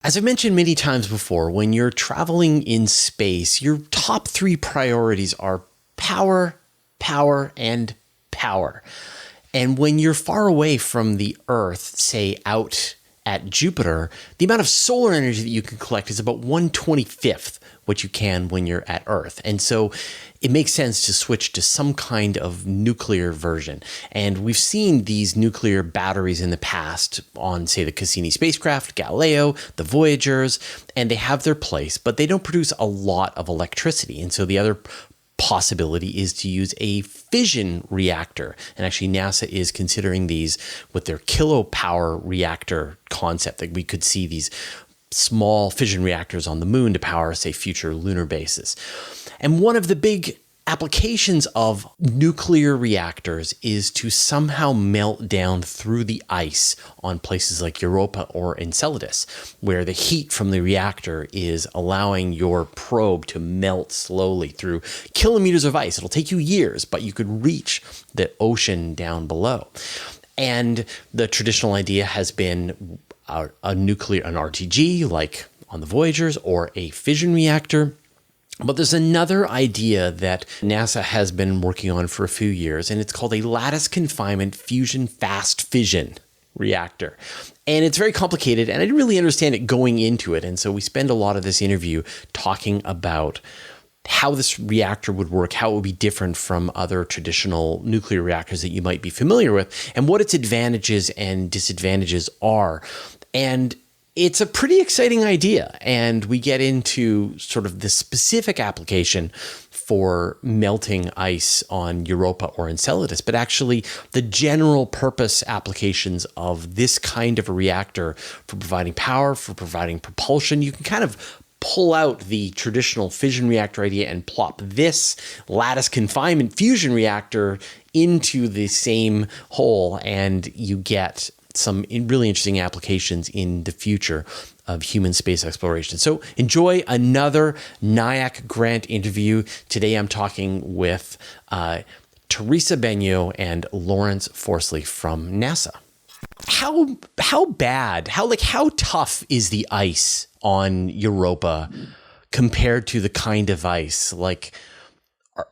As I mentioned many times before, when you're traveling in space, your top three priorities are power, power, and power. And when you're far away from the Earth, say out at Jupiter, the amount of solar energy that you can collect is about 1/25th what you can when you're at Earth. And so it makes sense to switch to some kind of nuclear version. And we've seen these nuclear batteries in the past on, say, the Cassini spacecraft, Galileo, the Voyagers, and they have their place, but they don't produce a lot of electricity. And so the other possibility is to use a fission reactor. And actually NASA is considering these with their kilopower reactor concept. Like we could see these small fission reactors on the moon to power, say, future lunar bases. And one of the big applications of nuclear reactors is to somehow melt down through the ice on places like Europa or Enceladus, where the heat from the reactor is allowing your probe to melt slowly through kilometers of ice. It'll take you years, but you could reach the ocean down below. And the traditional idea has been an RTG, like on the Voyagers, or a fission reactor. But there's another idea that NASA has been working on for a few years, and it's called a Lattice Confinement Fusion Fast Fission Reactor. And it's very complicated, and I didn't really understand it going into it. And so we spend a lot of this interview talking about how this reactor would work, how it would be different from other traditional nuclear reactors that you might be familiar with, and what its advantages and disadvantages are. And it's a pretty exciting idea, and we get into sort of the specific application for melting ice on Europa or Enceladus, but actually the general purpose applications of this kind of a reactor for providing power, for providing propulsion. You can kind of pull out the traditional fission reactor idea and plop this lattice confinement fusion reactor into the same hole, and you get some really interesting applications in the future of human space exploration. So enjoy another NIAC grant interview. Today I'm talking with Theresa Benyo and Lawrence Forsley from NASA. How tough is the ice on Europa compared to the kind of ice? Like,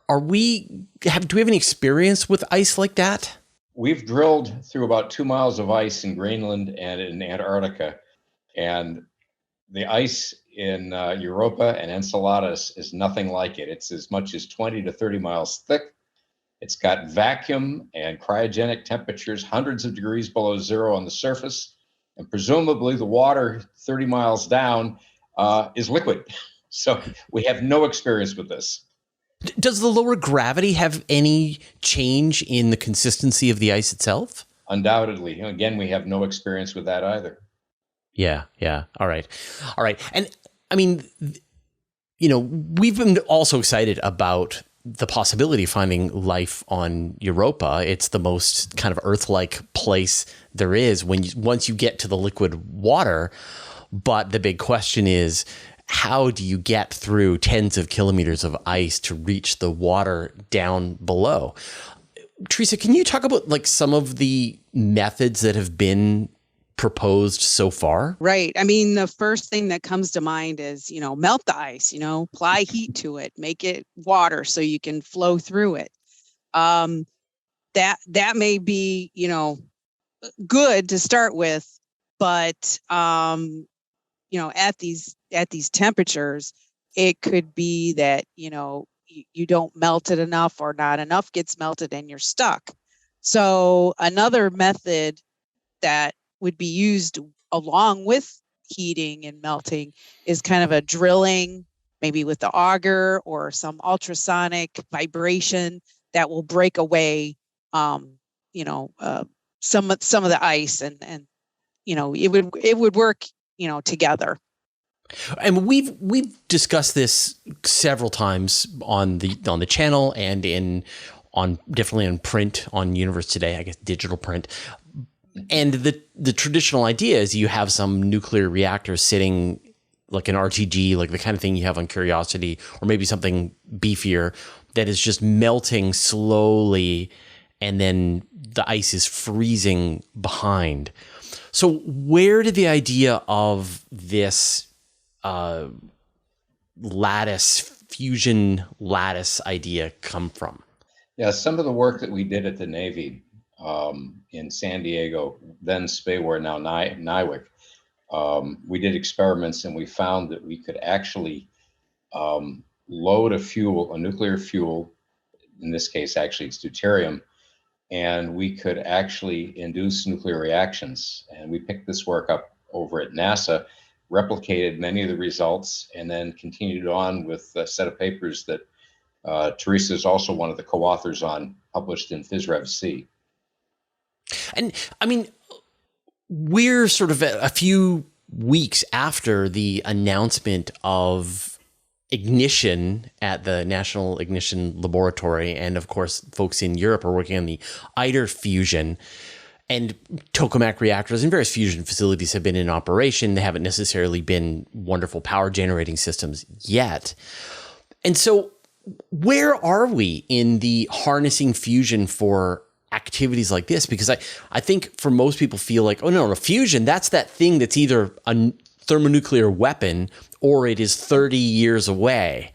do we have any experience with ice like that? We've drilled through about 2 miles of ice in Greenland and in Antarctica, and the ice in Europa and Enceladus is nothing like it. It's as much as 20 to 30 miles thick. It's got vacuum and cryogenic temperatures, hundreds of degrees below zero on the surface, and presumably the water 30 miles down is liquid. So we have no experience with this. Does the lower gravity have any change in the consistency of the ice itself? Undoubtedly. Again, we have no experience with that either. Yeah. All right. And I mean, we've been also excited about the possibility of finding life on Europa. It's the most kind of Earth-like place there is once you get to the liquid water. But the big question is, how do you get through tens of kilometers of ice to reach the water down below? Theresa, can you talk about like some of the methods that have been proposed so far? Right. I mean, the first thing that comes to mind is, melt the ice, apply heat to it, make it water so you can flow through it. That may be, good to start with, but at these temperatures, it could be that, you don't melt it enough, or not enough gets melted and you're stuck. So another method that would be used along with heating and melting is kind of a drilling, maybe with the auger or some ultrasonic vibration that will break away, some of the ice, and it would work, together. And we've discussed this several times on the channel and definitely in print on Universe Today, I guess digital print. And the traditional idea is you have some nuclear reactor sitting like an RTG, like the kind of thing you have on Curiosity, or maybe something beefier that is just melting slowly, and then the ice is freezing behind. So where did the idea of this fusion lattice idea come from? Yeah, some of the work that we did at the Navy in San Diego, then SPAWAR, now NIAC, we did experiments and we found that we could actually load a nuclear fuel, in this case, actually it's deuterium, and we could actually induce nuclear reactions. And we picked this work up over at NASA, replicated many of the results, and then continued on with a set of papers that Theresa is also one of the co-authors on, published in PhysRevC. And I mean, we're sort of a few weeks after the announcement of ignition at the National Ignition Laboratory. And of course, folks in Europe are working on the ITER fusion, and tokamak reactors and various fusion facilities have been in operation. They haven't necessarily been wonderful power generating systems yet. And so where are we in the harnessing fusion for activities like this? Because I think for most people feel like, oh no, fusion, that's that thing that's either a thermonuclear weapon or it is 30 years away.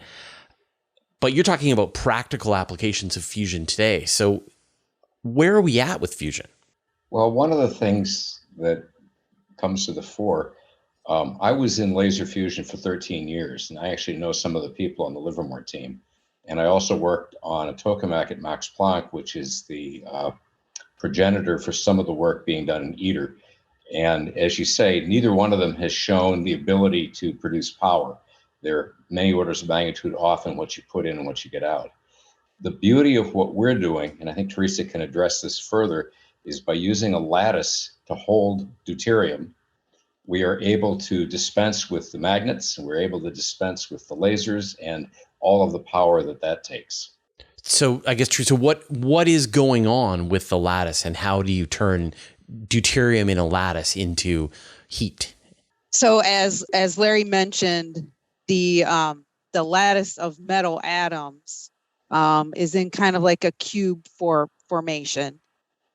But you're talking about practical applications of fusion today. So where are we at with fusion? Well, one of the things that comes to the fore, I was in laser fusion for 13 years, and I actually know some of the people on the Livermore team. And I also worked on a tokamak at Max Planck, which is the progenitor for some of the work being done in ITER. And as you say, neither one of them has shown the ability to produce power. They're many orders of magnitude off in what you put in and what you get out. The beauty of what we're doing, and I think Theresa can address this further, is by using a lattice to hold deuterium, we are able to dispense with the magnets, and we're able to dispense with the lasers and all of the power that takes. So I guess, Theresa, what is going on with the lattice, and how do you turn deuterium in a lattice into heat? So as Larry mentioned, the lattice of metal atoms is in kind of like a cube formation,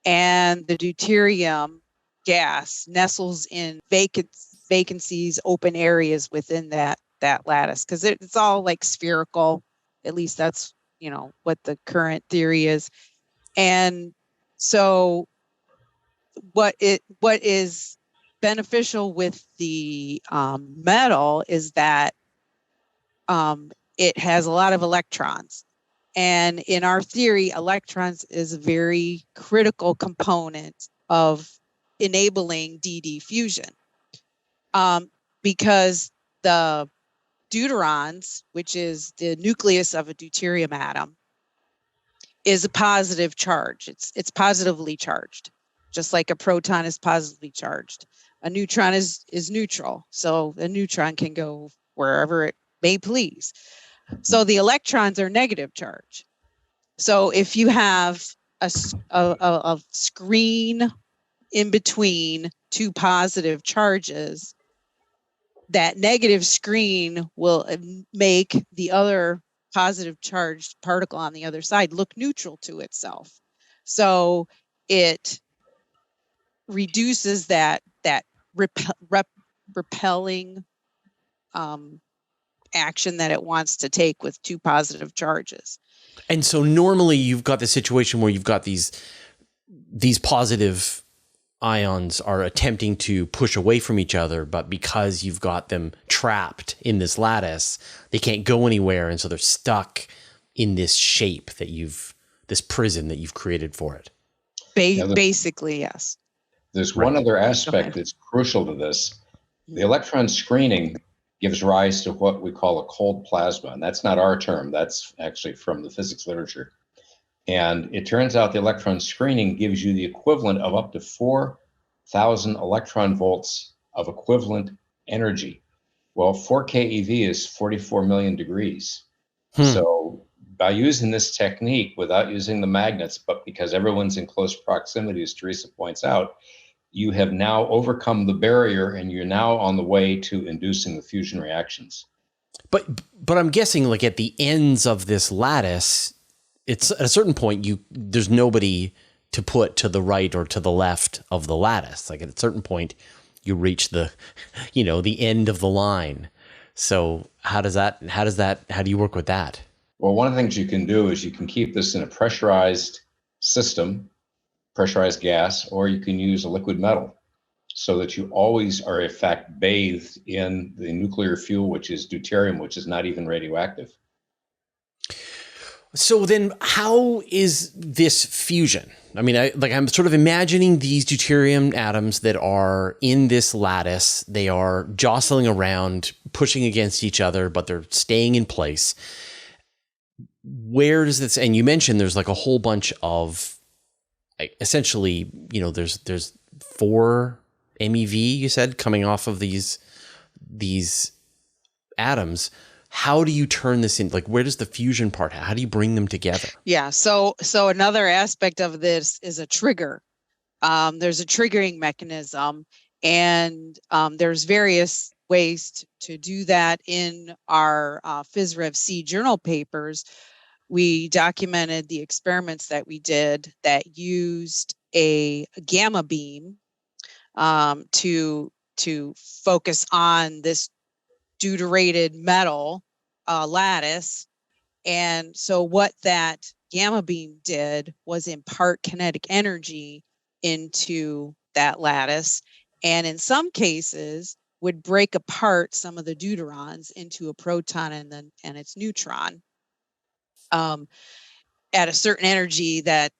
and the deuterium gas nestles in vacancies, open areas within that lattice, because it's all like spherical. At least that's what the current theory is. And so what is beneficial with the metal is that it has a lot of electrons. And in our theory, electrons is a very critical component of enabling DD fusion, because the deuterons, which is the nucleus of a deuterium atom, is a positive charge. It's positively charged, just like a proton is positively charged. A neutron is neutral, so a neutron can go wherever it may please. So the electrons are negative charge. So if you have a screen in between two positive charges, that negative screen will make the other positive charged particle on the other side look neutral to itself. So it reduces that repelling action that it wants to take with two positive charges. And so normally you've got the situation where you've got these positive ions are attempting to push away from each other, but because you've got them trapped in this lattice, they can't go anywhere, and so they're stuck in this shape this prison that you've created for it. Basically, yes. There's one other aspect that's crucial to this. The electron screening gives rise to what we call a cold plasma, and that's not our term. That's actually from the physics literature. And it turns out the electron screening gives you the equivalent of up to 4,000 electron volts of equivalent energy. Well, 4 keV is 44 million degrees. So by using this technique without using the magnets, but because everyone's in close proximity, as Theresa points out, you have now overcome the barrier, and you're now on the way to inducing the fusion reactions. But I'm guessing, like, at the ends of this lattice, it's at a certain point there's nobody to put to the right or to the left of the lattice. Like at a certain point, you reach the, the end of the line. So how do you work with that? Well, one of the things you can do is you can keep this in a pressurized system, pressurized gas, or you can use a liquid metal so that you always are in fact bathed in the nuclear fuel, which is deuterium, which is not even radioactive. So then how is this fusion? I mean, I'm sort of imagining these deuterium atoms that are in this lattice. They are jostling around, pushing against each other, but they're staying in place. Where does this, and you mentioned there's like a whole bunch of, essentially, there's 4 MeV, you said, coming off of these atoms. How do you turn this in? Like, where does the fusion part, how do you bring them together? Yeah. So another aspect of this is a trigger. There's a triggering mechanism, and there's various ways to do that. In our PhysRevC journal papers, we documented the experiments that we did that used a gamma beam to focus on this deuterated metal lattice. And so what that gamma beam did was impart kinetic energy into that lattice, and in some cases would break apart some of the deuterons into a proton and its neutron at a certain energy that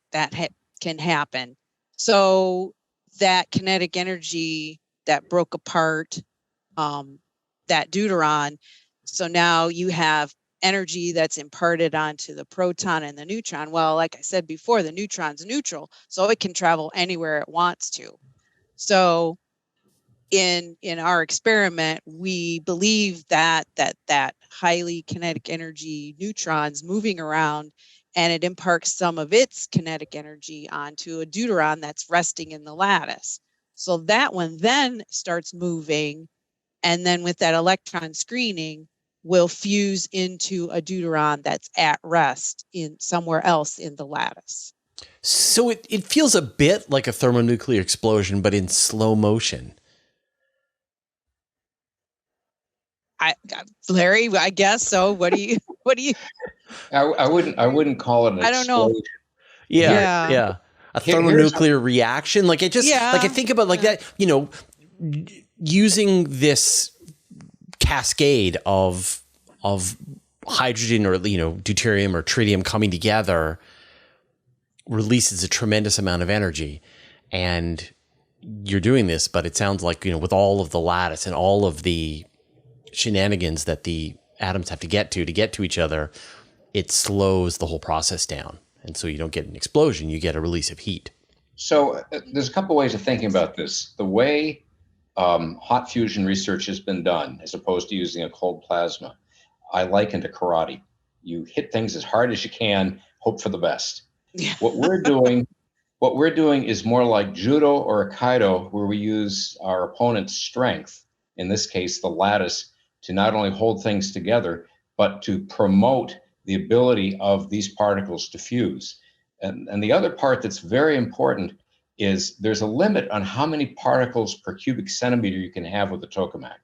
can happen. So that kinetic energy that broke apart that deuteron, so now you have energy that's imparted onto the proton and the neutron. Well, like I said before, the neutron's neutral, so it can travel anywhere it wants to. So in our experiment, we believe that highly kinetic energy neutron's moving around, and it imparts some of its kinetic energy onto a deuteron that's resting in the lattice. So that one then starts moving, and then with that electron screening, will fuse into a deuteron that's at rest in somewhere else in the lattice. So it feels a bit like a thermonuclear explosion, but in slow motion. Larry, I guess so. What do you? I wouldn't call it an I don't know. explosion. Yeah. A thermonuclear reaction. Like it just, like I think about like that, using this cascade of hydrogen or, deuterium or tritium coming together releases a tremendous amount of energy. And you're doing this, but it sounds like, with all of the lattice and all of the shenanigans that the atoms have to get to each other, it slows the whole process down. And so you don't get an explosion, you get a release of heat. So there's a couple ways of thinking about this. The way hot fusion research has been done, as opposed to using a cold plasma, I liken to karate. You hit things as hard as you can, hope for the best. Yeah. What we're doing is more like judo or aikido, where we use our opponent's strength, in this case, the lattice, to not only hold things together, but to promote the ability of these particles to fuse. And the other part that's very important is there's a limit on how many particles per cubic centimeter you can have with a tokamak.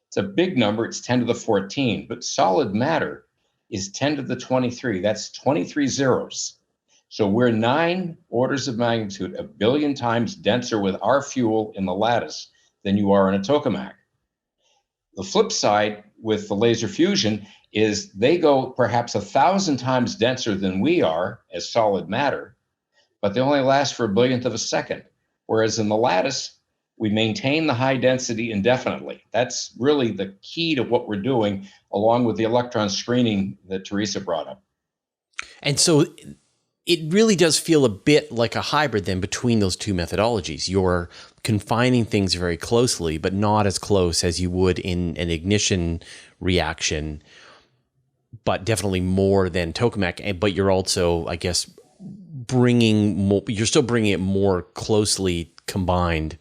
It's a big number, it's 10 to the 14, but solid matter is 10 to the 23. That's 23 zeros. So we're 9 orders of magnitude, 1 billion times denser with our fuel in the lattice than you are in a tokamak. The flip side with the laser fusion is they go perhaps 1,000 times denser than we are as solid matter, but they only last for 1 billionth of a second. Whereas in the lattice, we maintain the high density indefinitely. That's really the key to what we're doing, along with the electron screening that Theresa brought up. And so it really does feel a bit like a hybrid then between those two methodologies. You're confining things very closely, but not as close as you would in an ignition reaction, but definitely more than tokamak. But you're also, I guess, you're still bringing it more closely combined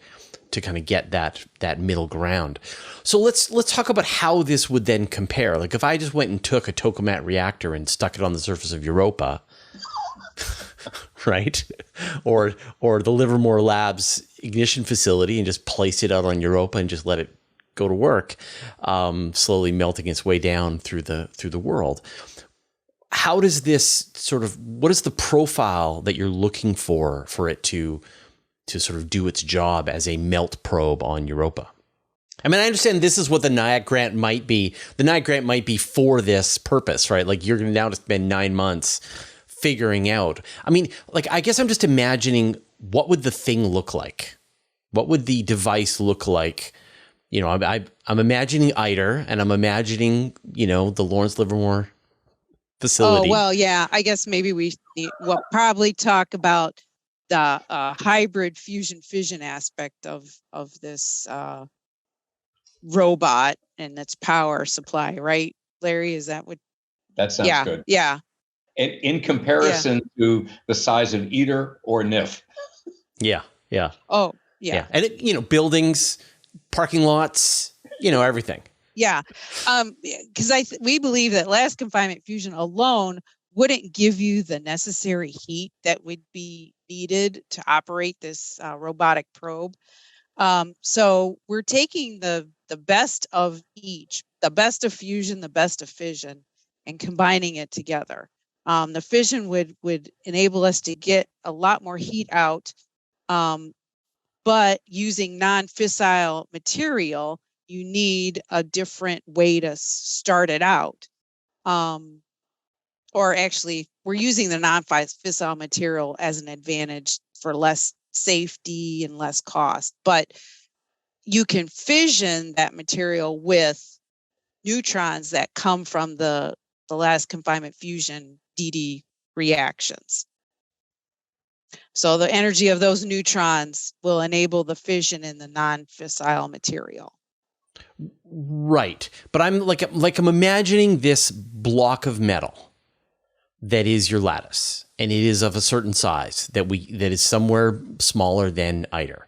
to kind of get that middle ground. So let's talk about how this would then compare. Like if I just went and took a tokamak reactor and stuck it on the surface of Europa, right? Or the Livermore Labs ignition facility and just place it out on Europa and just let it go to work, slowly melting its way down through the world. How does this what is the profile that you're looking for it to sort of do its job as a melt probe on Europa? I mean, I understand this is what the NIAC grant might be. The NIAC grant might be for this purpose, right? Like you're going to now spend 9 months figuring out. I mean, like, I guess I'm just imagining, what would the thing look like? What would the device look like? You know, I'm imagining ITER, and I'm imagining, the Lawrence Livermore facility. Oh, well, yeah, I guess maybe we'll probably talk about the hybrid fusion fission aspect of this robot and its power supply, right, Larry? Is that what? That sounds good. Yeah. And in comparison to the size of ITER or NIF. Yeah. Oh, yeah. And buildings, parking lots, everything. Yeah. Because we believe that lattice confinement fusion alone wouldn't give you the necessary heat that would be needed to operate this robotic probe. So we're taking the best of each, the best of fusion, the best of fission, and combining it together. The fission would enable us to get a lot more heat out, but using non-fissile material, you need a different way to start it out. Or actually, we're using the non-fissile material as an advantage for less safety and less cost. But you can fission that material with neutrons that come from the lattice confinement fusion DD reactions. So the energy of those neutrons will enable the fission in the non-fissile material. Right. But I'm imagining this block of metal that is your lattice, and it is of a certain size that is somewhere smaller than ITER.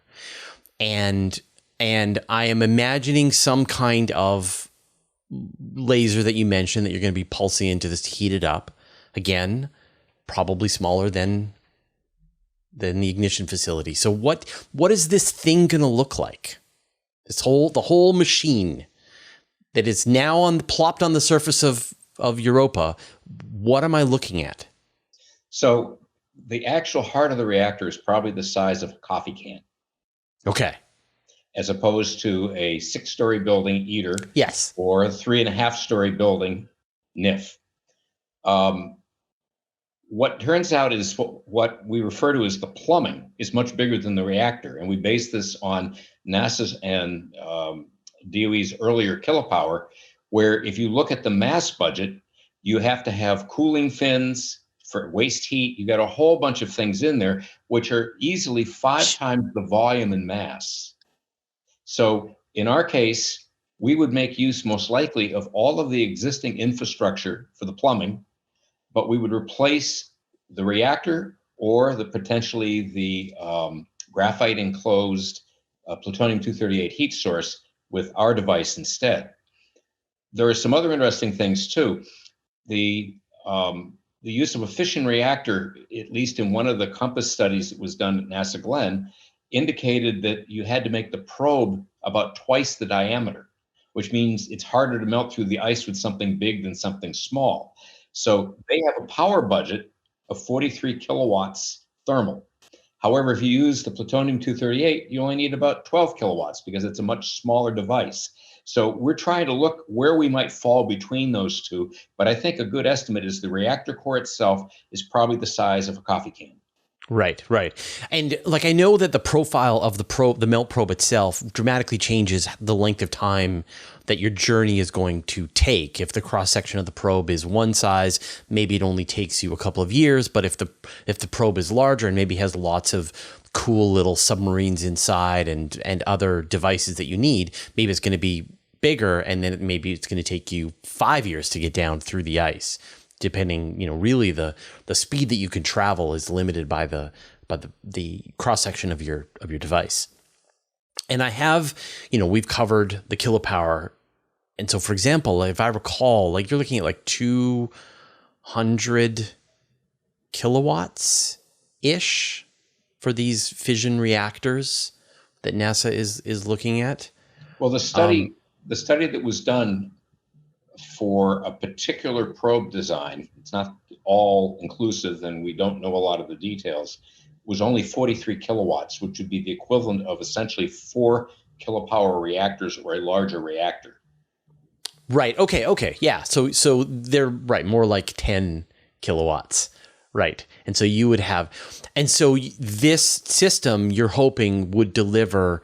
And I am imagining some kind of laser that you mentioned that you're going to be pulsing into this to heat it up. Again, probably smaller than the ignition facility. So what is this thing going to look like? The whole machine that is now plopped on the surface of Europa. What am I looking at? So the actual heart of the reactor is probably the size of a coffee can. Okay. As opposed to a 6-story building ITER. Yes. Or a 3.5-story building NIF. What turns out is what we refer to as the plumbing is much bigger than the reactor. And we base this on NASA's and DOE's earlier kilopower, where if you look at the mass budget, you have to have cooling fins for waste heat. You got a whole bunch of things in there, which are easily 5 times the volume and mass. So in our case, we would make use most likely of all of the existing infrastructure for the plumbing, but we would replace the reactor or potentially the graphite enclosed plutonium-238 heat source with our device instead. There are some other interesting things too. The use of a fission reactor, at least in one of the COMPASS studies that was done at NASA Glenn, indicated that you had to make the probe about twice the diameter, which means it's harder to melt through the ice with something big than something small. So they have a power budget of 43 kilowatts thermal. However, if you use the plutonium-238, you only need about 12 kilowatts because it's a much smaller device. So we're trying to look where we might fall between those two. But I think a good estimate is the reactor core itself is probably the size of a coffee can. Right. And I know that the profile of the melt probe itself dramatically changes the length of time that your journey is going to take. If the cross section of the probe is one size, maybe it only takes you a couple of years. But if the probe is larger and maybe has lots of cool little submarines inside and other devices that you need, maybe it's going to be bigger, and then maybe it's going to take you 5 years to get down through the ice. Depending, really the speed that you can travel is limited by the cross section of your device. And I have, we've covered the kilopower, and so for example, if I recall, you're looking at 200 kilowatts ish for these fission reactors that NASA is looking at? Well, the study that was done for a particular probe design, it's not all inclusive and we don't know a lot of the details, was only 43 kilowatts, which would be the equivalent of essentially 4 kilopower reactors or a larger reactor. Right. Okay. Yeah. So they're right, more like 10 kilowatts. Right. And so you would have, and so this system you're hoping would deliver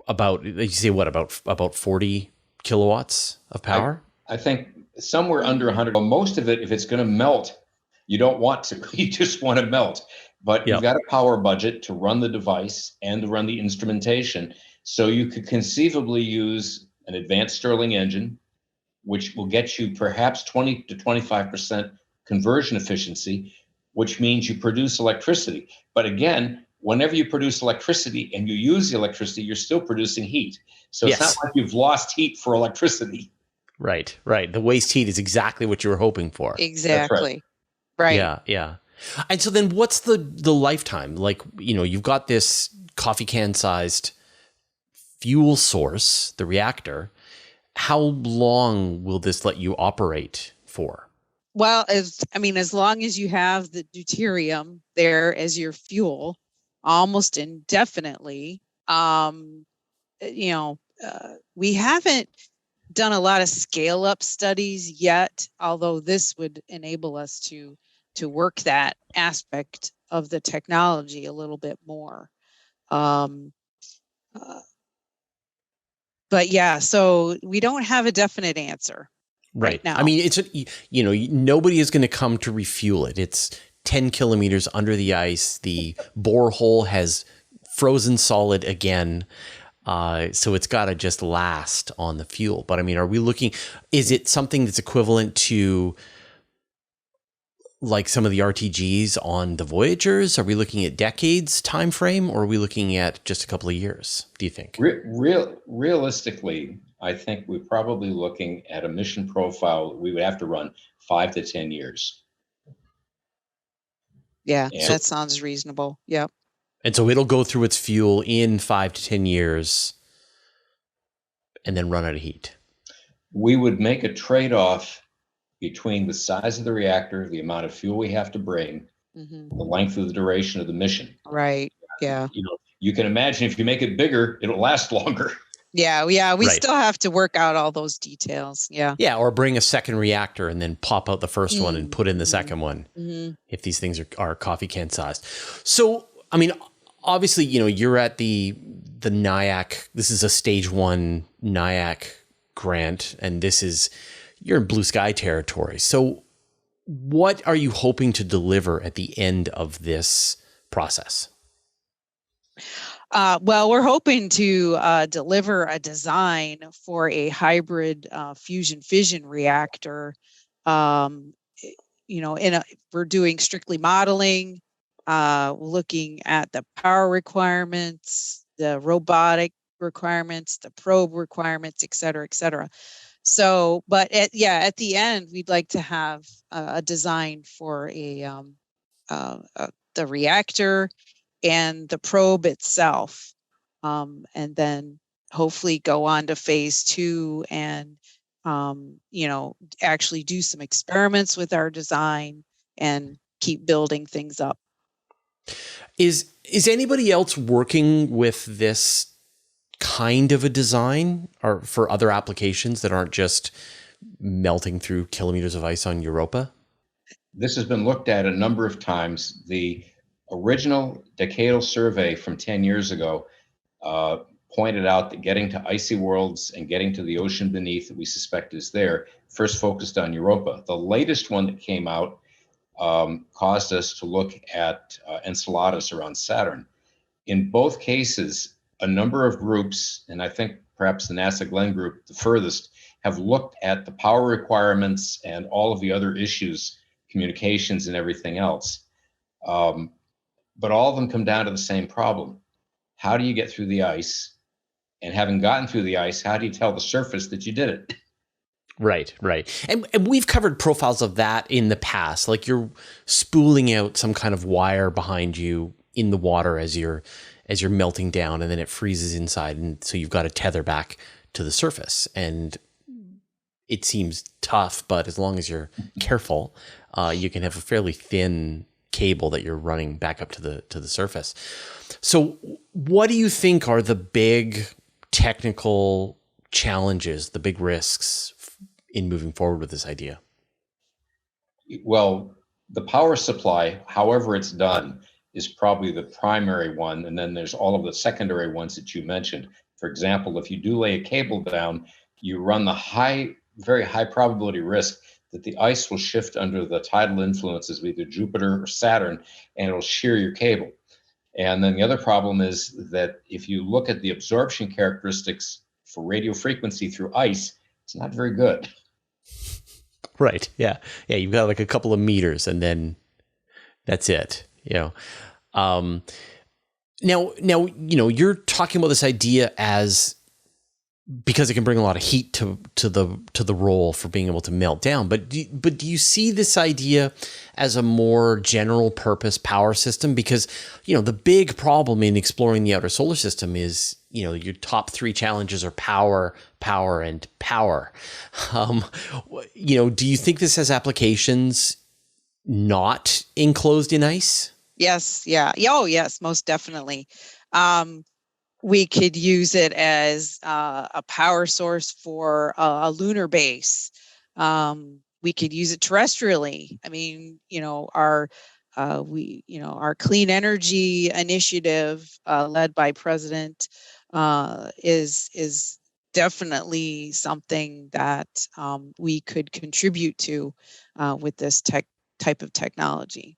about, you say what, about 40 kilowatts of power? I think somewhere under 100. Well, most of it, if it's going to melt, you don't want to, you just want to melt. But you've got a power budget to run the device and to run the instrumentation. So you could conceivably use an advanced Stirling engine, which will get you perhaps 20 to 25% conversion efficiency, which means you produce electricity. But again, whenever you produce electricity and you use the electricity, you're still producing heat. So it's not like you've lost heat for electricity. Right. The waste heat is exactly what you were hoping for. Exactly. Right. Yeah. And so then what's the lifetime? Like, you've got this coffee can sized fuel source, the reactor. How long will this let you operate for? Well, as long as you have the deuterium there as your fuel, almost indefinitely. We haven't done a lot of scale up studies yet, although this would enable us to work that aspect of the technology a little bit more. But yeah, so we don't have a definite answer right now. I mean, it's nobody is going to come to refuel it. It's 10 kilometers under the ice. The borehole has frozen solid again. So it's got to just last on the fuel. But I mean, is it something that's equivalent to like some of the RTGs on the Voyagers? Are we looking at decades time frame, or are we looking at just a couple of years, do you think? Realistically, I think we're probably looking at a mission profile we would have to run 5 to 10 years. Yeah, that sounds reasonable. Yep. And so it'll go through its fuel in 5 to 10 years and then run out of heat. We would make a trade-off between the size of the reactor, the amount of fuel we have to bring, the length of the duration of the mission. Right. Yeah. You can imagine if you make it bigger, it'll last longer. Yeah. We still have to work out all those details. Yeah. Yeah. Or bring a second reactor and then pop out the first one and put in the second one. If these things are coffee can sized. So, I mean, obviously, you're at the NIAC. This is a stage 1 NIAC grant, and you're in blue sky territory. So what are you hoping to deliver at the end of this process? Well, we're hoping to deliver a design for a hybrid fusion fission reactor. We're doing strictly modeling, looking at the power requirements, the robotic requirements, the probe requirements, et cetera, et cetera. So, but at the end, we'd like to have a design for the reactor and the probe itself, and then hopefully go on to phase 2 and actually do some experiments with our design and keep building things up. Is anybody else working with this kind of a design or for other applications that aren't just melting through kilometers of ice on Europa? This has been looked at a number of times. The original decadal survey from 10 years ago pointed out that getting to icy worlds and getting to the ocean beneath that we suspect is there first focused on Europa. The latest one that came out caused us to look at Enceladus around Saturn. In both cases, a number of groups, and I think perhaps the NASA Glenn group, the furthest, have looked at the power requirements and all of the other issues, communications and everything else. But all of them come down to the same problem. How do you get through the ice? And having gotten through the ice, how do you tell the surface that you did it? Right, right. And we've covered profiles of that in the past. Like you're spooling out some kind of wire behind you in the water as you're melting down, and then it freezes inside, and so you've got to tether back to the surface. And it seems tough, but as long as you're careful, you can have a fairly thin cable that you're running back up to the surface. So what do you think are the big technical challenges, the big risks in moving forward with this idea? Well, the power supply, however it's done, is probably the primary one. And then there's all of the secondary ones that you mentioned. For example, if you do lay a cable down, you run the very high probability risk that the ice will shift under the tidal influences of either Jupiter or Saturn, and it'll shear your cable. And then the other problem is that if you look at the absorption characteristics for radio frequency through ice, it's not very good. Right. Yeah. Yeah. You've got like a couple of meters, and then that's it. Now, you're talking about this idea as because it can bring a lot of heat to the roll for being able to melt down. But do you see this idea as a more general purpose power system? Because, the big problem in exploring the outer solar system is, your top three challenges are power, power, and power. Do you think this has applications not enclosed in ice? Yes. Yeah. Oh, yes, most definitely. We could use it as a power source for a lunar base. We could use it terrestrially. I mean, our clean energy initiative led by President is definitely something that we could contribute to with this type of technology.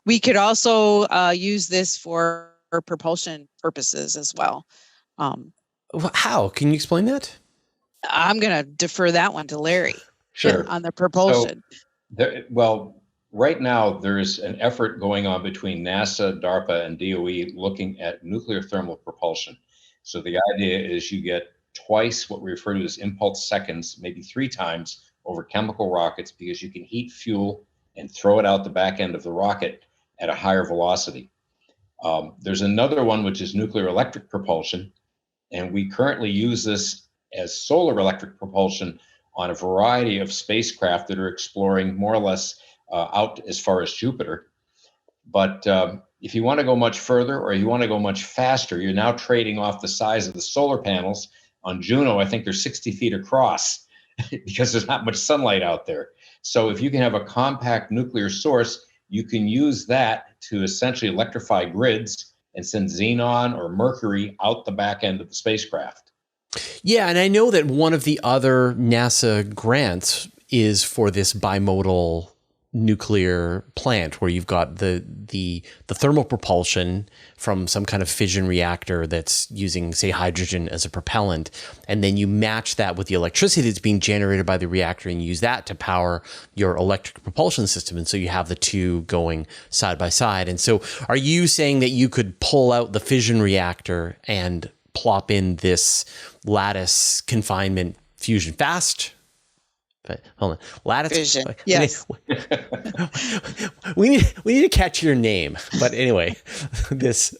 We could also use this for propulsion purposes as well. How? Can you explain that? I'm going to defer that one to Larry. Sure. On the propulsion. So, right now there's an effort going on between NASA, DARPA, and DOE looking at nuclear thermal propulsion. So the idea is you get twice what we refer to as impulse seconds, maybe 3 times over chemical rockets, because you can heat fuel and throw it out the back end of the rocket at a higher velocity. There's another one, which is nuclear electric propulsion, and we currently use this as solar electric propulsion on a variety of spacecraft that are exploring more or less out as far as Jupiter. But if you want to go much further, or you want to go much faster, you're now trading off the size of the solar panels. On Juno, I think they're 60 feet across because there's not much sunlight out there. So if you can have a compact nuclear source, you can use that to essentially electrify grids and send xenon or mercury out the back end of the spacecraft. Yeah, and I know that one of the other NASA grants is for this bimodal nuclear plant where you've got the thermal propulsion from some kind of fission reactor that's using, say, hydrogen as a propellant, and then you match that with the electricity that's being generated by the reactor and use that to power your electric propulsion system. And so you have the two going side by side. And so are you saying that you could pull out the fission reactor and plop in this lattice confinement fusion fast? But hold on, lattice. Fission. Yes. We need to catch your name. But anyway, this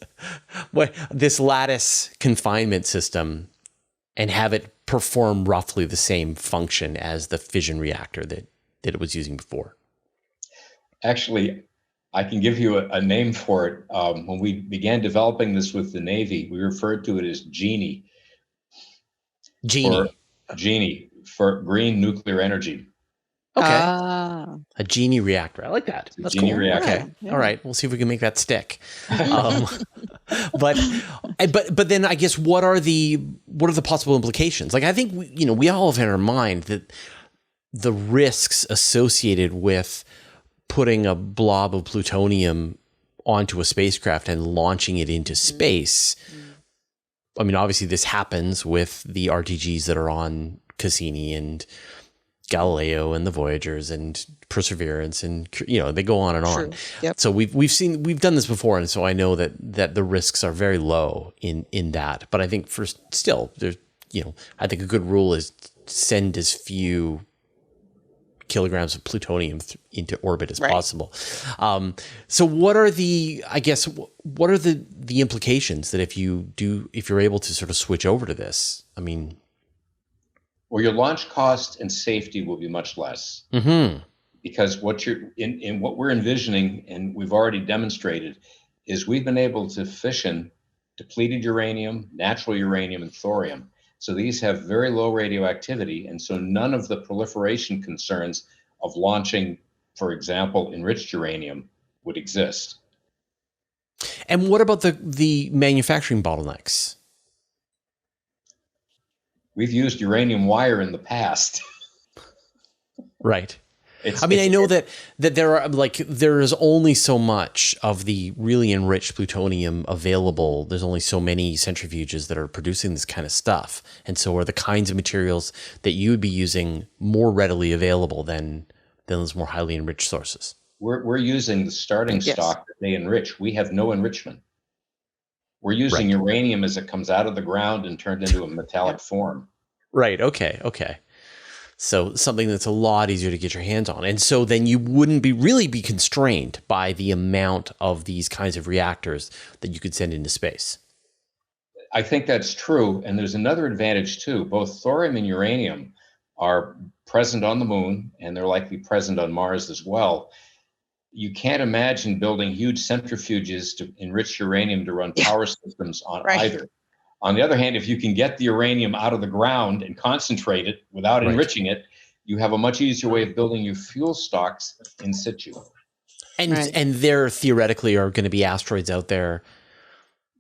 lattice confinement system, and have it perform roughly the same function as the fission reactor that it was using before. Actually, I can give you a name for it. When we began developing this with the Navy, we referred to it as Genie. Genie for green nuclear energy. Okay. A Genie reactor. I like that. That's Genie cool. reactor. Okay. Yeah. All right. We'll see if we can make that stick. But then I guess what are the possible implications? Like, I think we all have in our mind that the risks associated with putting a blob of plutonium onto a spacecraft and launching it into space. I mean, obviously this happens with the RTGs that are on Cassini and Galileo and the Voyagers and Perseverance, and they go on and on. Yep. So we've done this before, and so I know that the risks are very low in that. But I think there's I think a good rule is send as few kilograms of plutonium into orbit as possible. So what are the implications that if you're able to sort of switch over to this? I mean, well, your launch cost and safety will be much less. Because what we're envisioning, and we've already demonstrated, is we've been able to fission depleted uranium, natural uranium, and thorium. So these have very low radioactivity, and so none of the proliferation concerns of launching, for example, enriched uranium would exist. And what about the manufacturing bottlenecks? We've used uranium wire in the past. Right. I know that there is only so much of the really enriched plutonium available. There's only so many centrifuges that are producing this kind of stuff. And so are the kinds of materials that you would be using more readily available than those more highly enriched sources? We're using the starting stock that they enrich. We have no enrichment. We're using uranium as it comes out of the ground and turned into a metallic form. Right. Okay. So something that's a lot easier to get your hands on. And so then you wouldn't really be constrained by the amount of these kinds of reactors that you could send into space. I think that's true. And there's another advantage too. Both thorium and uranium are present on the moon, and they're likely present on Mars as well. You can't imagine building huge centrifuges to enrich uranium to run power systems on either. On the other hand, if you can get the uranium out of the ground and concentrate it without enriching it, you have a much easier way of building your fuel stocks in situ. And there theoretically are going to be asteroids out there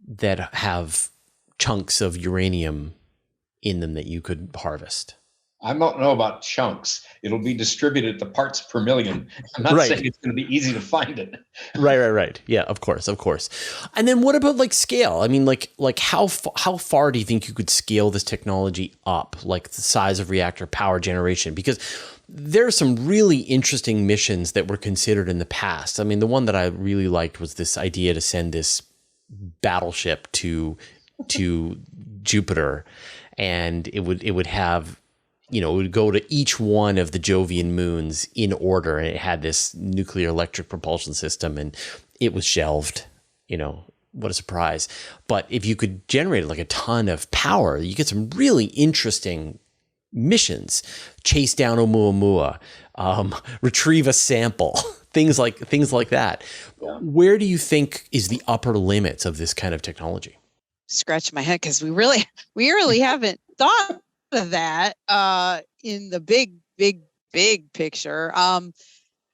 that have chunks of uranium in them that you could harvest. I don't know about chunks. It'll be distributed to parts per million. I'm not saying it's going to be easy to find it. Right. Yeah, of course. And then what about like scale? I mean, like how far do you think you could scale this technology up, like the size of reactor power generation? Because there are some really interesting missions that were considered in the past. I mean, the one that I really liked was this idea to send this battleship to Jupiter, and it would have, it would go to each one of the Jovian moons in order, and it had this nuclear electric propulsion system, and it was shelved. What a surprise. But if you could generate like a ton of power, you get some really interesting missions. Chase down Oumuamua, retrieve a sample, things like that. Yeah. Where do you think is the upper limits of this kind of technology? Scratch my head, because we really haven't thought of that in the big picture.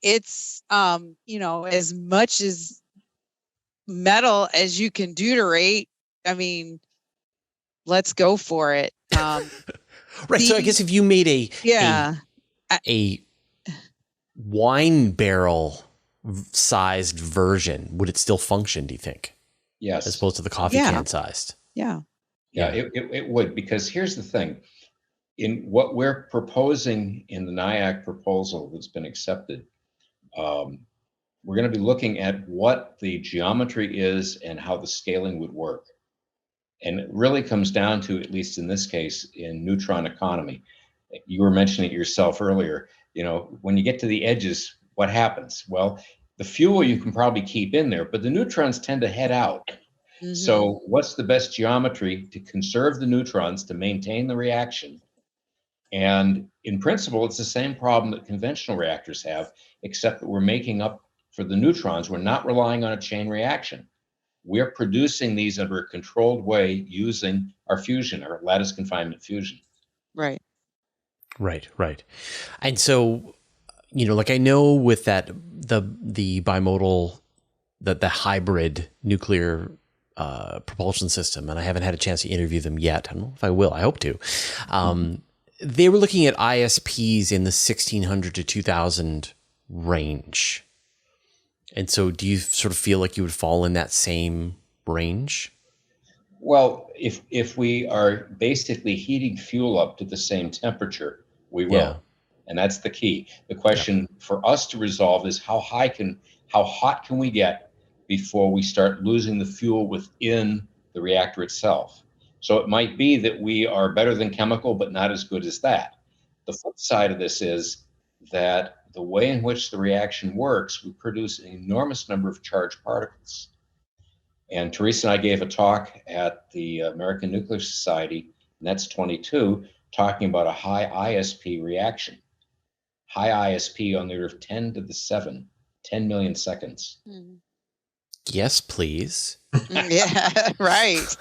It's as much as metal as you can deuterate. I mean, let's go for it. Right. So I guess if you made a wine barrel sized version, would it still function, do you think? Yes. As opposed to the coffee can sized. Yeah. It would, because here's the thing. In what we're proposing in the NIAC proposal that's been accepted, we're going to be looking at what the geometry is and how the scaling would work. And it really comes down to, at least in this case, in neutron economy. You were mentioning it yourself earlier. When you get to the edges, what happens? Well, the fuel you can probably keep in there, but the neutrons tend to head out. Mm-hmm. So what's the best geometry to conserve the neutrons, to maintain the reaction? And in principle, it's the same problem that conventional reactors have, except that we're making up for the neutrons. We're not relying on a chain reaction. We're producing these under a controlled way using our fusion, our lattice confinement fusion. Right. And so, I know with that, the bimodal, the hybrid nuclear propulsion system, and I haven't had a chance to interview them yet. I don't know if I will. I hope to. They were looking at ISPs in the 1600 to 2000 range. And so do you sort of feel like you would fall in that same range? Well, if we are basically heating fuel up to the same temperature, we will. Yeah. And that's the key. The question for us to resolve is how hot can we get before we start losing the fuel within the reactor itself? So it might be that we are better than chemical, but not as good as that. The flip side of this is that the way in which the reaction works, we produce an enormous number of charged particles. And Theresa and I gave a talk at the American Nuclear Society, NETS 22, talking about a high ISP reaction. High ISP on the order of 10 to the 7, 10 million seconds. Yes, please. Yeah, right.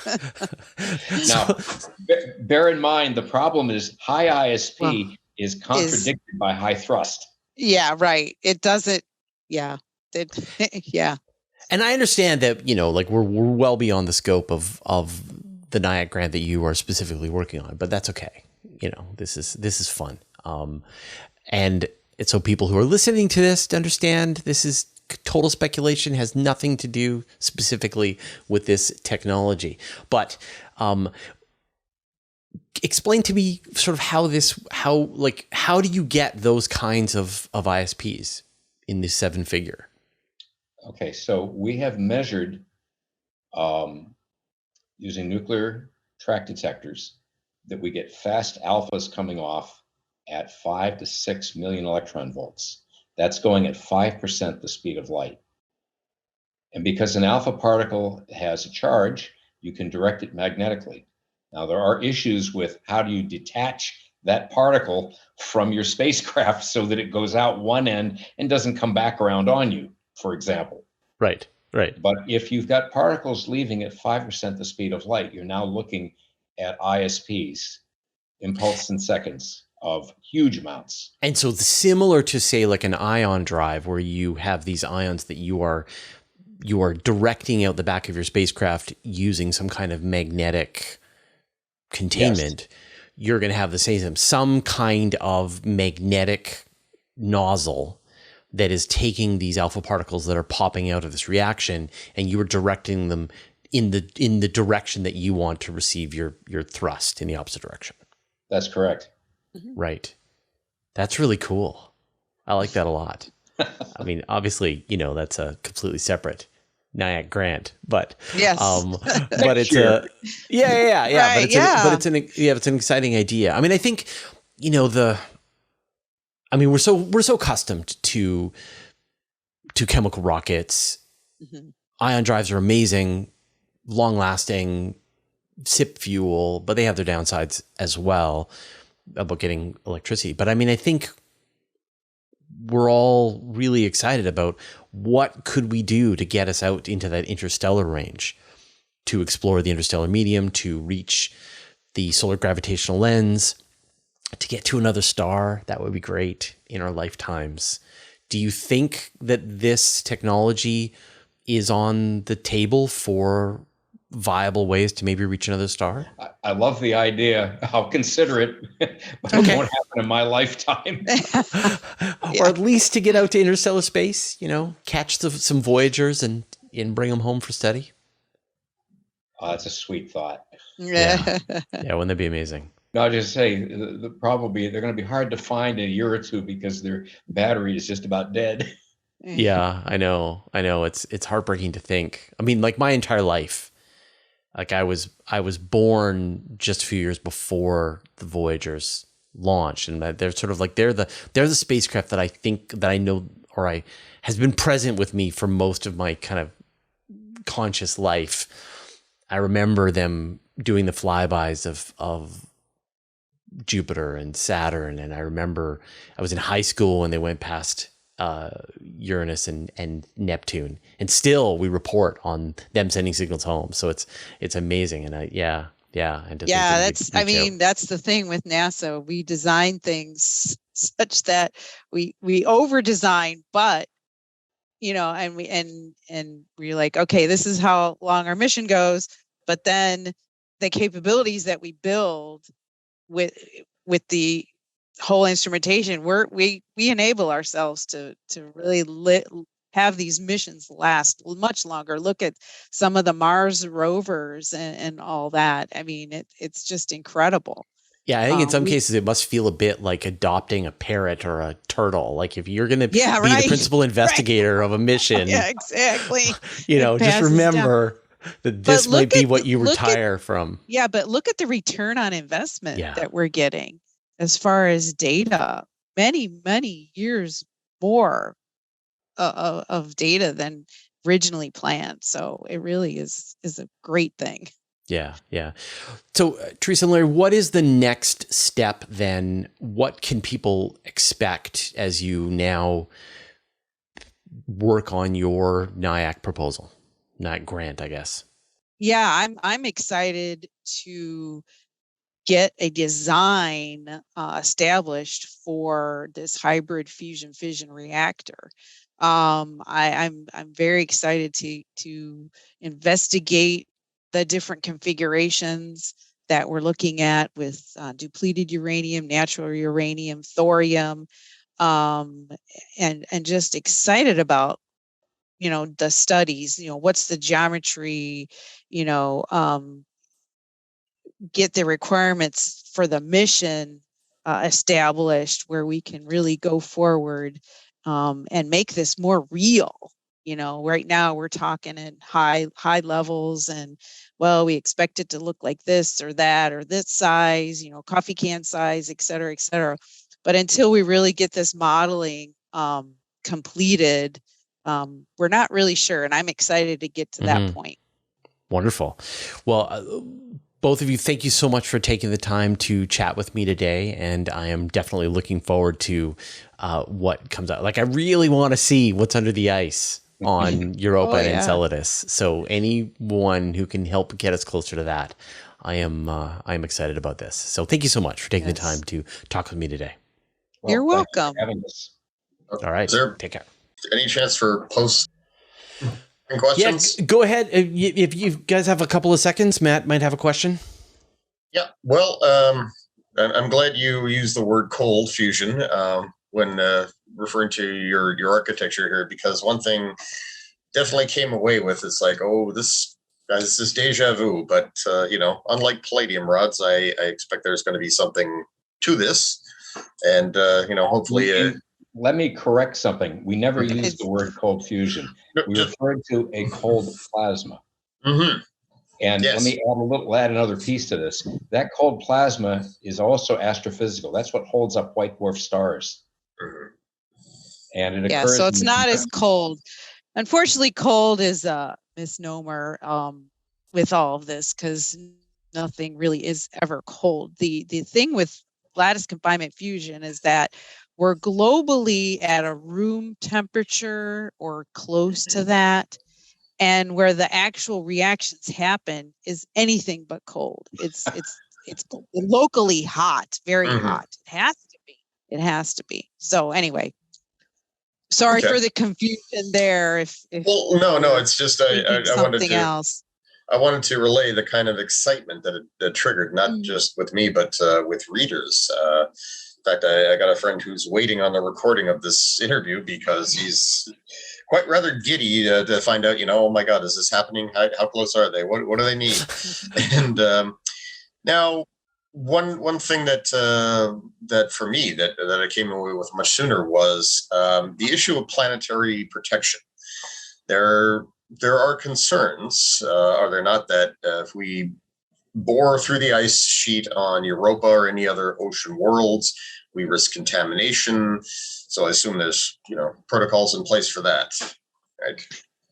Now, bear in mind, the problem is high ISP is contradicted by high thrust. Yeah, right. It doesn't. Yeah. Yeah. And I understand that, like we're well beyond the scope of the NIAC grant that you are specifically working on, but that's okay. This is fun. And so people who are listening to this to understand this is total speculation, has nothing to do specifically with this technology. But explain to me sort of how do you get those kinds of ISPs in this 7-figure? Okay, so we have measured using nuclear track detectors that we get fast alphas coming off at 5 to 6 million electron volts. That's going at 5% the speed of light. And because an alpha particle has a charge, you can direct it magnetically. Now, there are issues with how do you detach that particle from your spacecraft so that it goes out one end and doesn't come back around on you, for example. Right. But if you've got particles leaving at 5% the speed of light, you're now looking at ISPs, impulse in seconds, of huge amounts. And so similar to, say, like an ion drive, where you have these ions that you are directing out the back of your spacecraft using some kind of magnetic containment, yes. You're going to have the same, some kind of magnetic nozzle that is taking these alpha particles that are popping out of this reaction, and you are directing them in the direction that you want to receive your thrust in the opposite direction. That's correct. Right. That's really cool. I like that a lot. I mean, obviously, that's a completely separate NIAC grant, but yes, but it's sure. Yeah. Right, but it's an exciting idea. I mean, I think we're so accustomed to chemical rockets. Mm-hmm. Ion drives are amazing, long lasting, sip fuel, but they have their downsides as well about getting electricity. But I mean, I think we're all really excited about what could we do to get us out into that interstellar range, to explore the interstellar medium, to reach the solar gravitational lens, to get to another star. That would be great in our lifetimes. Do you think that this technology is on the table for viable ways to maybe reach another star? I love the idea. I'll consider it, but it won't happen in my lifetime. Or at least to get out to interstellar space, catch some Voyagers and bring them home for study. That's a sweet thought. Yeah, wouldn't that be amazing? No, I'll just say probably they're going to be hard to find in a year or two because their battery is just about dead. Yeah, I know. It's heartbreaking to think. I mean, like my entire life, like I was born just a few years before the Voyagers launched, and they're sort of like they're the spacecraft that I think that I know or has been present with me for most of my kind of conscious life. I remember them doing the flybys of Jupiter and Saturn, and I remember I was in high school when they went past Uranus and Neptune, and still we report on them sending signals home. So it's amazing, and that's the thing with NASA. We design things such that we over design, but and we're like, okay, this is how long our mission goes, but then the capabilities that we build with the whole instrumentation, we enable ourselves to really have these missions last much longer. Look at some of the Mars rovers and all that. I mean, it's just incredible. Yeah, I think in some cases it must feel a bit like adopting a parrot or a turtle. Like if you're going to be the principal investigator of a mission, yeah, exactly. Just remember that this might be what you retire from. Yeah, but look at the return on investment that we're getting. as far as data, many years more of data than originally planned. So it really is a great thing. Yeah, yeah. So, Theresa and Larry, what is the next step then? What can people expect as you now work on your NIAC proposal, NIAC grant, I guess? Yeah, I'm excited to get a design established for this hybrid fusion fission reactor. I'm very excited to investigate the different configurations that we're looking at with depleted uranium, natural uranium, thorium, and just excited about the studies. What's the geometry, get the requirements for the mission established where we can really go forward and make this more real. Right now we're talking in high levels, and well, we expect it to look like this or that or this size, coffee can size, et cetera, et cetera. But until we really get this modeling completed, we're not really sure. And I'm excited to get to that point. Wonderful. Well, both of you, thank you so much for taking the time to chat with me today. And I am definitely looking forward to what comes out. Like, I really want to see what's under the ice on Europa and Enceladus. So anyone who can help get us closer to that, I'm excited about this. So thank you so much for taking the time to talk with me today. Well, you're welcome. All right. Take care. Any chance for post questions? Yeah, go ahead. If you guys have a couple of seconds, Matt might have a question. Yeah, well, I'm glad you used the word cold fusion when referring to your architecture here, because one thing definitely came away with is like, oh, this is deja vu. But unlike palladium rods, I expect there's going to be something to this, and hopefully. Let me correct something. We never used the word cold fusion. We referred to a cold plasma. Mm-hmm. And let me add another piece to this. That cold plasma is also astrophysical. That's what holds up white dwarf stars. Mm-hmm. And it occurs. So it's not as cold. Unfortunately, cold is a misnomer with all of this, because nothing really is ever cold. The thing with lattice confinement fusion is that we're globally at a room temperature or close to that. And where the actual reactions happen is anything but cold. It's locally hot, very hot. It has to be. So anyway, sorry for the confusion there. No, it's just I wanted to else. I wanted to relay the kind of excitement that it triggered, not just with me, but with readers. In fact, I got a friend who's waiting on the recording of this interview because he's quite rather giddy to find out, oh my God, is this happening? How close are they? What do they need? And now, one thing that for me that I came away with much sooner was the issue of planetary protection. There are concerns, are there not, that if we bore through the ice sheet on Europa or any other ocean worlds, we risk contamination. So I assume there's, protocols in place for that, right?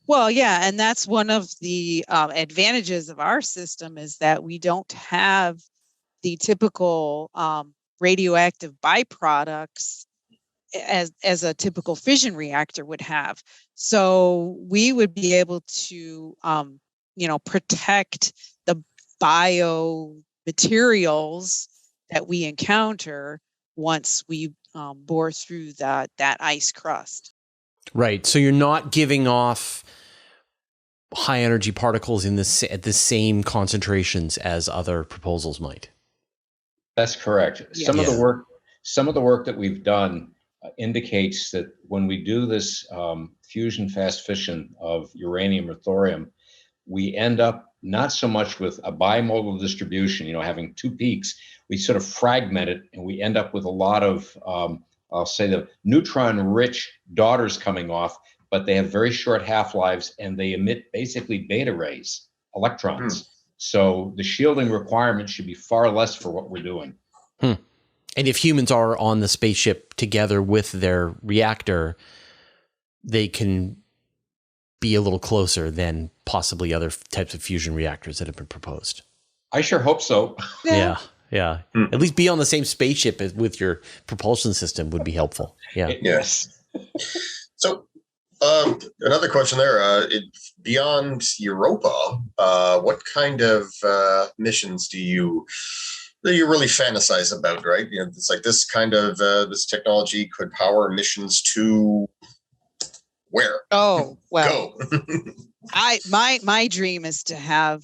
Well, yeah, and that's one of the advantages of our system, is that we don't have the typical radioactive byproducts as a typical fission reactor would have. So we would be able to, protect the biomaterials that we encounter once we bore through that ice crust. Right. So you're not giving off high energy particles at the same concentrations as other proposals might. That's correct. Yeah. Some of the work that we've done indicates that when we do this fusion fast fission of uranium or thorium, we end up not so much with a bimodal distribution, having two peaks. We sort of fragment it, and we end up with a lot of, I'll say, the neutron-rich daughters coming off, but they have very short half-lives, and they emit basically beta rays, electrons. So the shielding requirement should be far less for what we're doing. And if humans are on the spaceship together with their reactor, they can be a little closer than possibly other types of fusion reactors that have been proposed. I sure hope so. Yeah. At least be on the same spaceship with your propulsion system would be helpful. Yeah. Yes. So another question there. Beyond Europa, what kind of missions do you really fantasize about? Right? It's like this kind of this technology could power missions to where? Oh, well, Go. my dream is to have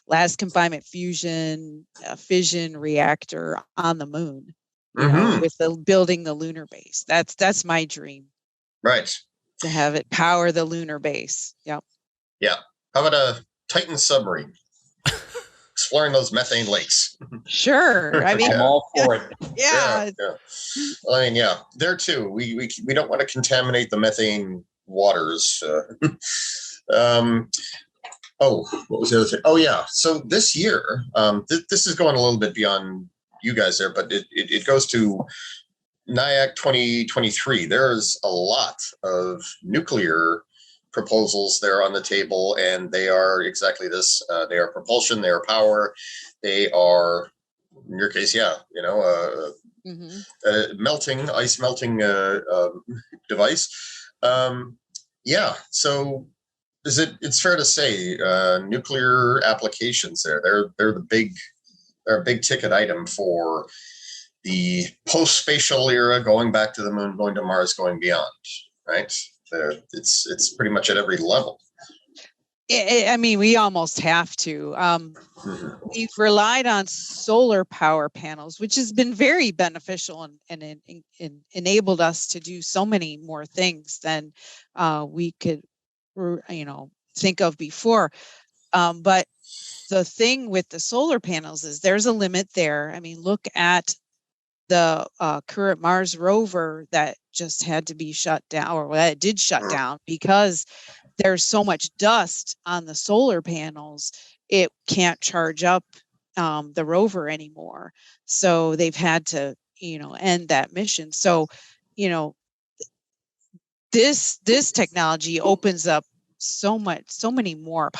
Lattice Confinement Fusion Fission Reactor on the moon, with building the lunar base. That's my dream. Right. To have it power the lunar base. Yep. Yeah. How about a Titan submarine? Exploring those methane lakes. Sure. I mean, I'm all for it. Yeah. I mean, there too. We don't want to contaminate the methane waters. What was the other thing? Oh yeah. So this year, this is going a little bit beyond you guys there, but it goes to NIAC 2023. There's a lot of nuclear proposals there on the table, and they are exactly this. They are propulsion, they are power, they are, in your case, ice melting device. So it's fair to say nuclear applications they're a big ticket item for the post-spatial era, going back to the moon, going to Mars, going beyond, right? It's pretty much at every level. I mean, we almost have to. We've relied on solar power panels, which has been very beneficial and enabled us to do so many more things than we could, think of before. But the thing with the solar panels is there's a limit there. I mean, look at the current Mars rover that just had to be shut down, or it did shut down because there's so much dust on the solar panels, it can't charge up the rover anymore. So they've had to, end that mission. So, this technology opens up so many more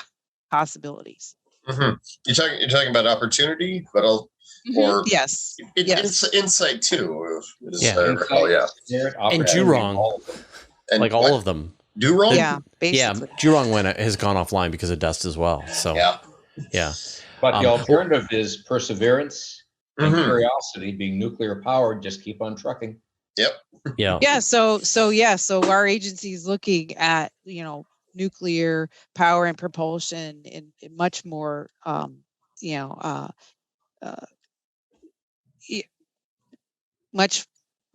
possibilities. Mm-hmm. You're talking about opportunity, but yes, insight too. And Jurong, all of them. Jurong? Yeah, basically. Jurong has gone offline because of dust as well. So yeah. But the alternative is perseverance and curiosity. Being nuclear powered, just keep on trucking. Yep. Yeah. So our agency is looking at nuclear power and propulsion in much more much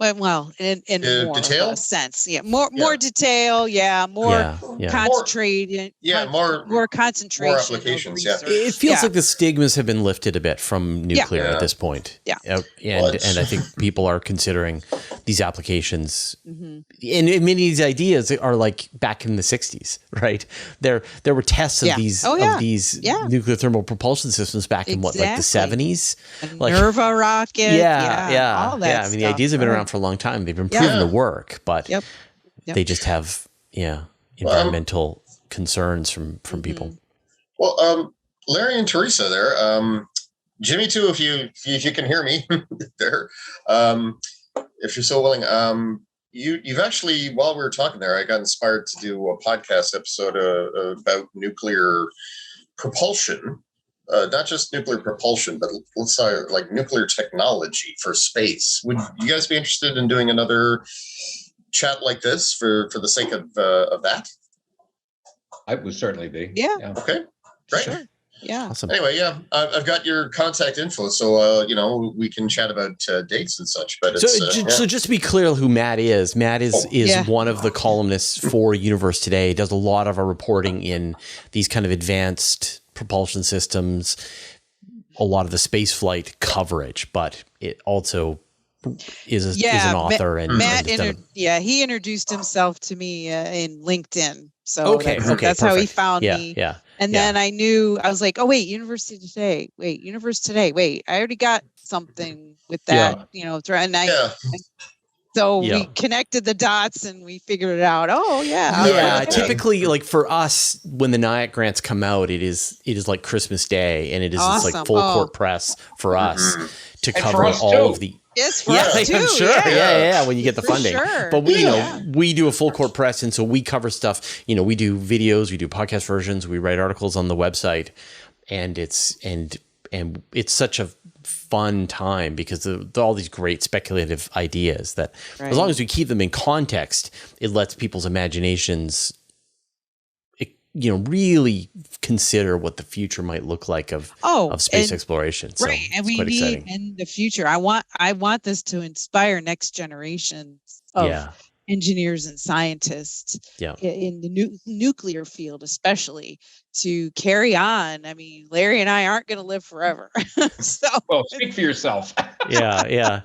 more detail? of a sense. More detail. More concentrated. More concentration. More applications. It feels like the stigmas have been lifted a bit from nuclear at this point. Yeah. And I think people are considering these applications. And many of these ideas are like back in the 60s, right? There were tests of these nuclear thermal propulsion systems back in like the 70s. Like Nerva rocket. All that I mean, the ideas have been around for a long time. They've been proven to work, but they just have environmental concerns from people. Well, Larry and Theresa there, Jimmy too, if you can hear me there, if you're so willing, you've actually, while we were talking there, I got inspired to do a podcast episode about nuclear propulsion. Not just nuclear propulsion, but let's say like nuclear technology for space. Would you guys be interested in doing another chat like this for the sake of that? I would certainly be. Yeah. Okay. Great. Sure. Yeah. Awesome. Anyway, I've got your contact info, so we can chat about dates and such. But so just to be clear, who Matt is one of the columnists for Universe Today. Does a lot of our reporting in these kind of advanced propulsion systems, a lot of the space flight coverage, but it also is an Yeah, author and Matt, has done he introduced himself to me in LinkedIn. So Okay, that's how he perfect. found Yeah, me. yeah. And yeah. then I knew, I was like, oh, wait, Universe Today. Wait, I already got something with that, Yeah. So Yeah. we connected the dots and we figured it out. Oh, yeah. Yeah, okay. typically, like for us, when the NIAC grants come out, it is like Christmas Day, and it is this like Awesome. full court press for us to And for cover us, all too. of the. Yes, for us too. I'm sure. Yeah. When you get the For funding, sure. but we, Yeah. we do a full court press, and so we cover stuff. We do videos, we do podcast versions, we write articles on the website, and it's such a fun time because all these great speculative ideas that, as long as we keep them in context, it lets people's imaginations, really consider what the future might look like of space exploration. So right, and it's quite exciting. In the future, I want this to inspire next generations of engineers and scientists in the nuclear field, especially, to carry on. I mean, Larry and I aren't going to live forever. So, well, speak for yourself. Yeah.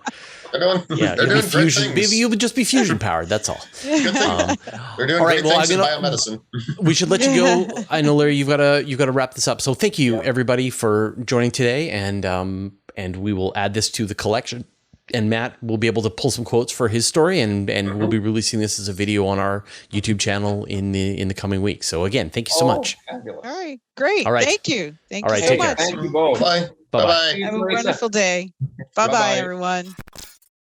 They're doing fusion. great things. You would just be fusion powered. That's all. They're doing great things in biomedicine. We should let you go. I know, Larry, you've got to wrap this up. So thank you everybody for joining today, and we will add this to the collection. And Matt will be able to pull some quotes for his story, and we'll be releasing this as a video on our YouTube channel in the coming weeks. So again, thank you so much. Fabulous. All right, great. All right. Thank you. Thank All you right, so take care. much. Thank you both. Bye. Bye-bye. Have a wonderful day. Bye-bye, everyone.